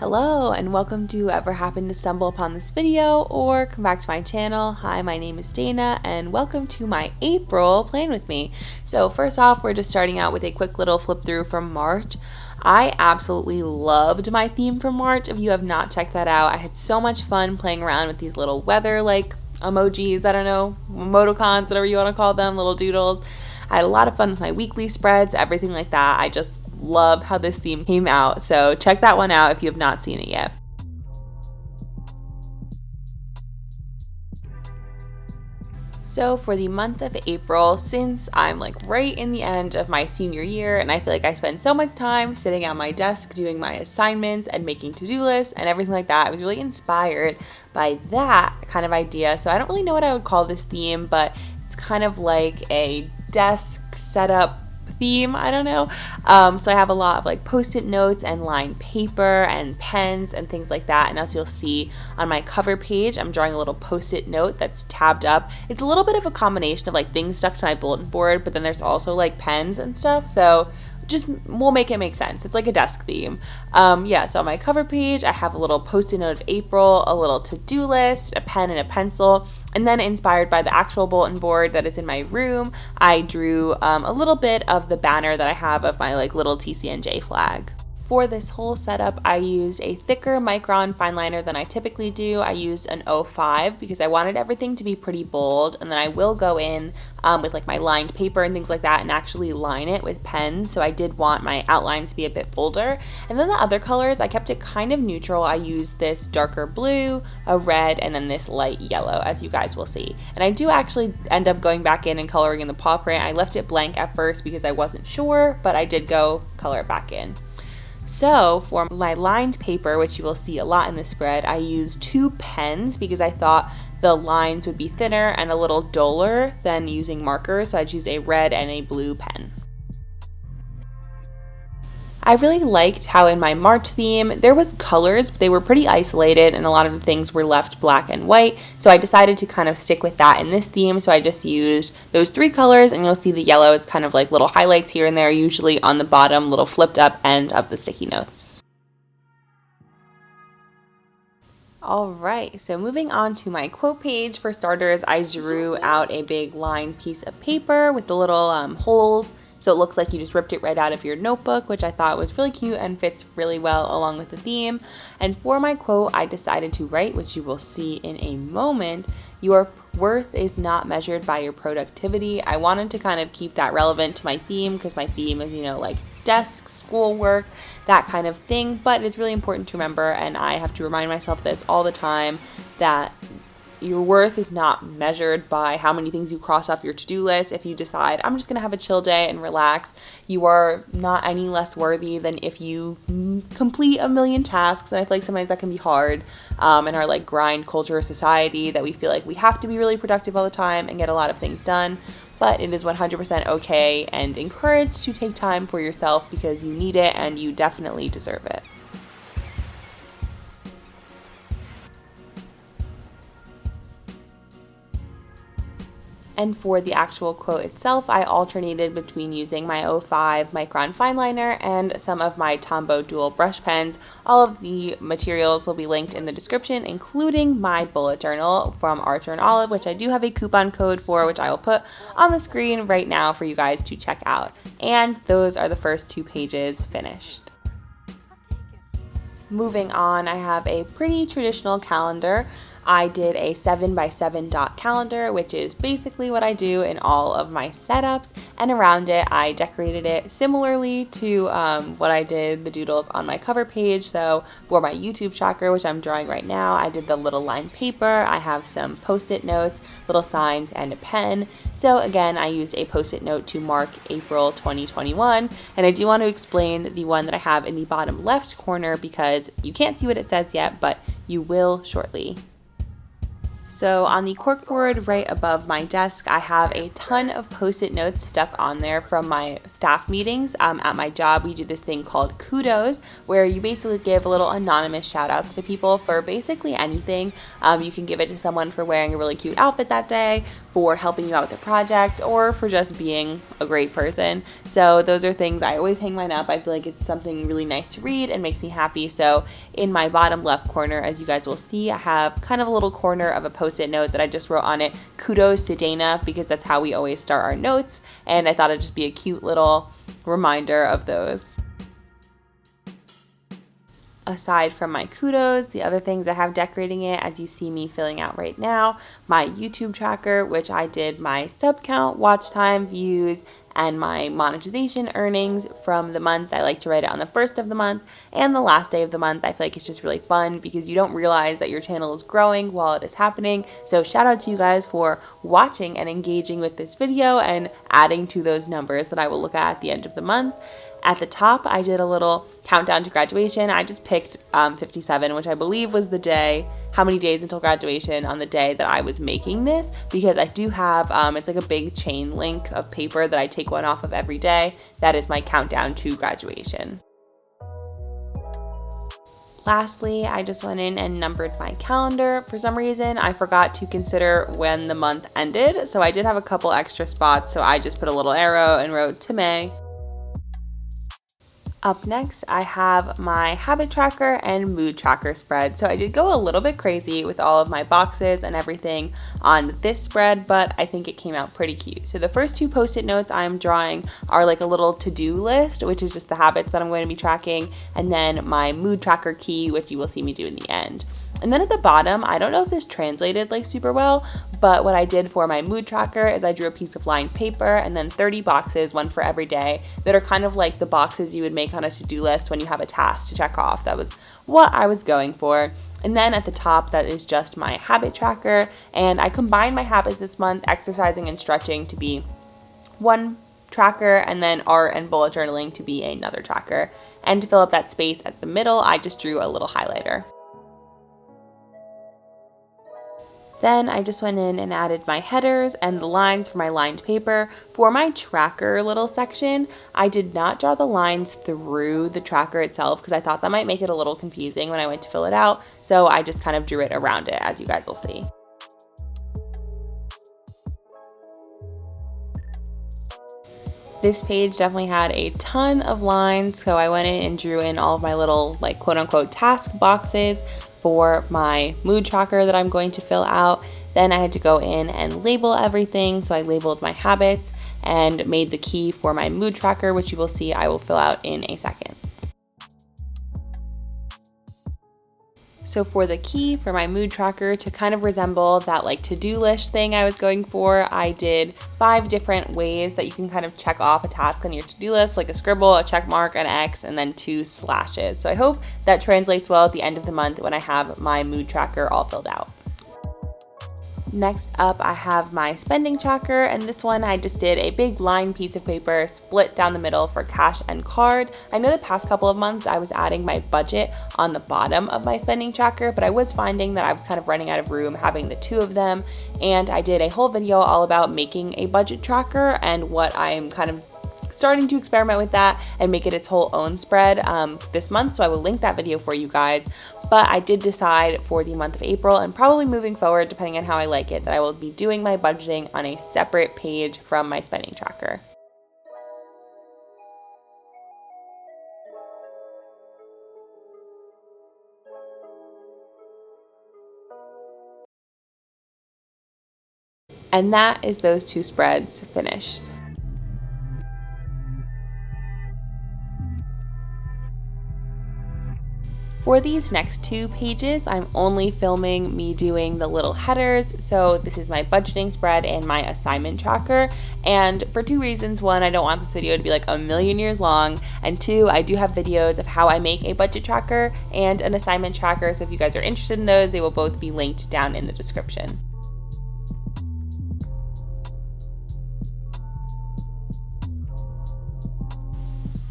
Hello and welcome to whoever happened to stumble upon this video or come back to my channel. Hi, my name is Dana and welcome to my April plan with me. So first off, we're just starting out with a quick little flip through from March. I absolutely loved my theme from March. If you have not checked that out, I had so much fun playing around with these little weather emojis, I don't know, emoticons, whatever you want to call them, little doodles. I had a lot of fun with my weekly spreads, everything like that. I just love how this theme came out, so check that one out if you have not seen it yet. So for the month of April, since I'm right in the end of my senior year and I feel like I spend so much time sitting at my desk doing my assignments and making to-do lists and everything like that, I was really inspired by that kind of idea. So I don't really know what I would call this theme, but it's kind of like a desk setup theme, I don't know. So I have a lot of post-it notes and lined paper and pens and things like that. And as you'll see on my cover page, I'm drawing a little post-it note that's tabbed up. It's a little bit of a combination of things stuck to my bulletin board, but then there's also pens and stuff. So just we'll make it make sense. It's like a desk theme. So on my cover page, I have a little post-it note of April, a little to-do list, a pen and a pencil, and then inspired by the actual bulletin board that is in my room, I drew a little bit of the banner that I have of my little TCNJ flag. For this whole setup, I used a thicker micron fine liner than I typically do. I used an 05 because I wanted everything to be pretty bold, and then I will go in with my lined paper and things like that and actually line it with pens, so I did want my outline to be a bit bolder. And then the other colors, I kept it kind of neutral. I used this darker blue, a red, and then this light yellow, as you guys will see. And I do actually end up going back in and coloring in the paw print. I left it blank at first because I wasn't sure, but I did go color it back in. So for my lined paper, which you will see a lot in this spread, I used 2 pens because I thought the lines would be thinner and a little duller than using markers, so I'd use a red and a blue pen. I really liked how in my March theme there was colors, but they were pretty isolated and a lot of the things were left black and white, so I decided to kind of stick with that in this theme. So I just used those 3 colors, and you'll see the yellow is kind of little highlights here and there, usually on the bottom little flipped up end of the sticky notes. Alright, so moving on to my quote page. For starters, I drew out a big lined piece of paper with the little holes, so it looks like you just ripped it right out of your notebook, which I thought was really cute and fits really well along with the theme. And for my quote, I decided to write, which you will see in a moment, "Your worth is not measured by your productivity." I wanted to kind of keep that relevant to my theme because my theme is, desk, schoolwork, that kind of thing. But it's really important to remember, and I have to remind myself this all the time, that your worth is not measured by how many things you cross off your to-do list. If you decide, I'm just going to have a chill day and relax, you are not any less worthy than if you complete a million tasks. And I feel like sometimes that can be hard in our grind culture society, that we feel like we have to be really productive all the time and get a lot of things done. But it is 100% okay and encouraged to take time for yourself because you need it and you definitely deserve it. And for the actual quote itself, I alternated between using my 05 micron fine liner and some of my Tombow dual brush pens. All of the materials will be linked in the description, including my bullet journal from Archer and Olive, which I do have a coupon code for, which I will put on the screen right now for you guys to check out. And those are the first 2 pages finished. Moving on, I have a pretty traditional calendar. I did a 7x7 dot calendar, which is basically what I do in all of my setups, and around it I decorated it similarly to what I did the doodles on my cover page. So for my YouTube tracker, which I'm drawing right now, I did the little lined paper. I have some post-it notes, little signs, and a pen. So again, I used a post-it note to mark April 2021, and I do want to explain the one that I have in the bottom left corner because you can't see what it says yet, but you will shortly. So on the corkboard right above my desk, I have a ton of post-it notes stuck on there from my staff meetings. At my job, we do this thing called kudos, where you basically give little anonymous shout outs to people for basically anything. You can give it to someone for wearing a really cute outfit that day, for helping you out with a project, or for just being a great person. So those are things I always hang mine up. I feel like it's something really nice to read and makes me happy. So in my bottom left corner, as you guys will see, I have kind of a little corner of a post-it note that I just wrote on it, kudos to Dana, because that's how we always start our notes, and I thought it'd just be a cute little reminder of those. Aside from my kudos, the other things I have decorating it, as you see me filling out right now, my YouTube tracker, which I did my sub count, watch time, views, and my monetization earnings from the month. I like to write it on the first of the month and the last day of the month. I feel like it's just really fun because you don't realize that your channel is growing while it is happening. So shout out to you guys for watching and engaging with this video and adding to those numbers that I will look at the end of the month. At the top, I did a little countdown to graduation. I just picked 57, which I believe was the day, how many days until graduation on the day that I was making this, because I do have, it's like a big chain link of paper that I take one off of every day. That is my countdown to graduation. Lastly, I just went in and numbered my calendar. For some reason, I forgot to consider when the month ended, so I did have a couple extra spots, so I just put a little arrow and wrote to May. Up next, I have my habit tracker and mood tracker spread. So I did go a little bit crazy with all of my boxes and everything on this spread, but I think it came out pretty cute. So the first two post-it notes I'm drawing are like a little to-do list, which is just the habits that I'm going to be tracking, and then my mood tracker key, which you will see me do in the end. And then at the bottom, I don't know if this translated like super well, but what I did for my mood tracker is I drew a piece of lined paper and then 30 boxes, one for every day, that are kind of like the boxes you would make on a to-do list when you have a task to check off. That was what I was going for. And then at the top, that is just my habit tracker. And I combined my habits this month, exercising and stretching, to be one tracker, and then art and bullet journaling to be another tracker. And to fill up that space at the middle, I just drew a little highlighter. Then I just went in and added my headers and the lines for my lined paper. For my tracker little section, I did not draw the lines through the tracker itself because I thought that might make it a little confusing when I went to fill it out. So I just kind of drew it around it, as you guys will see. This page definitely had a ton of lines, so I went in and drew in all of my little, like, quote unquote task boxes for my mood tracker that I'm going to fill out. Then I had to go in and label everything, so I labeled my habits and made the key for my mood tracker, which you will see I will fill out in a second. So for the key for my mood tracker, to kind of resemble that like to-do list thing I was going for, I did 5 different ways that you can kind of check off a task on your to-do list, like a scribble, a check mark, an X, and then 2 slashes. So I hope that translates well at the end of the month when I have my mood tracker all filled out. Next up, I have my spending tracker, and this one I just did a big lined piece of paper split down the middle for cash and card. I know the past couple of months I was adding my budget on the bottom of my spending tracker, but I was finding that I was kind of running out of room having the 2 of them, and I did a whole video all about making a budget tracker and what I'm kind of starting to experiment with that and make it its whole own spread this month, so I will link that video for you guys. But I did decide for the month of April, and probably moving forward depending on how I like it, that I will be doing my budgeting on a separate page from my spending tracker. And that is those 2 spreads finished. For these next 2 pages, I'm only filming me doing the little headers. So this is my budgeting spread and my assignment tracker. And for 2 reasons: 1, I don't want this video to be like a million years long. And 2, I do have videos of how I make a budget tracker and an assignment tracker. So if you guys are interested in those, they will both be linked down in the description.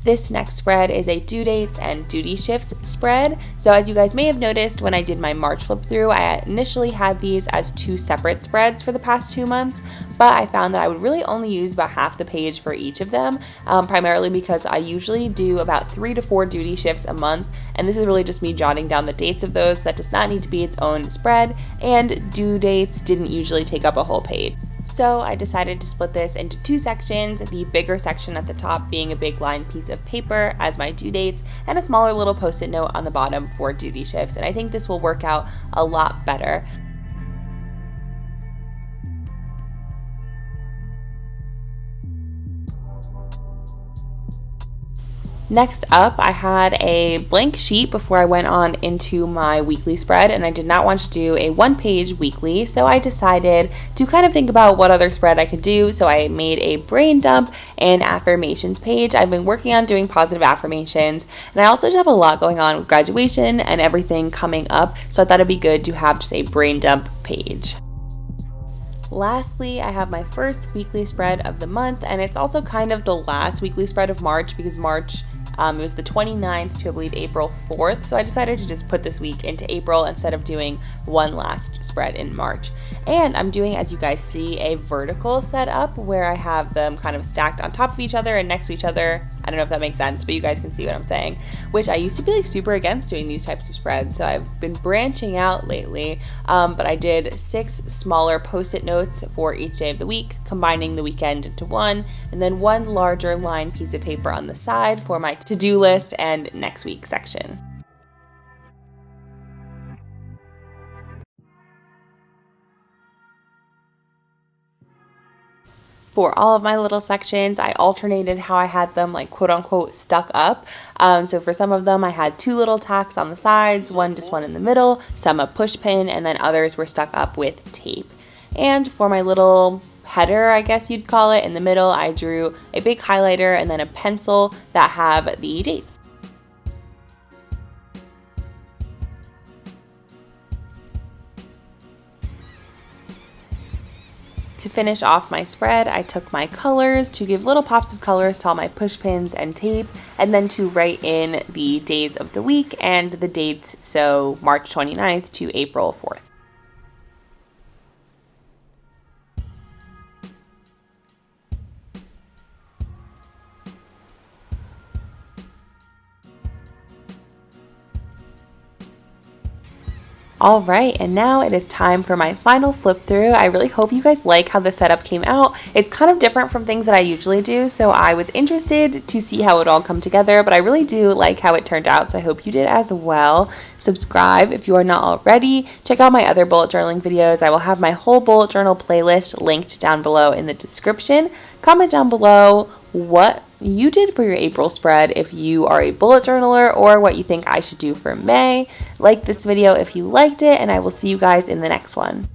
This next spread is a due dates and duty shifts spread. So as you guys may have noticed when I did my March flip through, I initially had these as 2 separate spreads for the past 2 months, but I found that I would really only use about half the page for each of them, primarily because I usually do about 3 to 4 duty shifts a month, and this is really just me jotting down the dates of those. That does not need to be its own spread, and due dates didn't usually take up a whole page. So I decided to split this into 2 sections, the bigger section at the top being a big lined piece of paper as my due dates, and a smaller little post-it note on the bottom for duty shifts, and I think this will work out a lot better. Next up, I had a blank sheet before I went on into my weekly spread, and I did not want to do a 1-page weekly, so I decided to kind of think about what other spread I could do. So I made a brain dump and affirmations page. I've been working on doing positive affirmations, and I also just have a lot going on with graduation and everything coming up, so I thought it'd be good to have just a brain dump page. Lastly, I have my first weekly spread of the month, and it's also kind of the last weekly spread of March because March it was the 29th to, I believe, April 4th, so I decided to just put this week into April instead of doing one last spread in March. And I'm doing, as you guys see, a vertical setup where I have them kind of stacked on top of each other and next to each other. I don't know if that makes sense, but you guys can see what I'm saying, which I used to be like super against doing these types of spreads, so I've been branching out lately, but I did 6 smaller post-it notes for each day of the week, combining the weekend into one, and then 1 larger lined piece of paper on the side for my to-do list and next week section. For all of my little sections, I alternated how I had them like quote unquote stuck up. So for some of them, I had 2 little tacks on the sides, just one in the middle, some a push pin, and then others were stuck up with tape. And for my little header, I guess you'd call it, in the middle, I drew a big highlighter and then a pencil that have the dates. To finish off my spread, I took my colors to give little pops of colors to all my push pins and tape, and then to write in the days of the week and the dates, so March 29th to April 4th. All right, and now it is time for my final flip through. I really hope you guys like how the setup came out. It's kind of different from things that I usually do, so I was interested to see how it all come together, but I really do like how it turned out, so I hope you did as well. Subscribe if you are not already. Check out my other bullet journaling videos. I will have my whole bullet journal playlist linked down below in the description. Comment down below what you did for your April spread if you are a bullet journaler, or what you think I should do for May. Like this video if you liked it, and I will see you guys in the next one.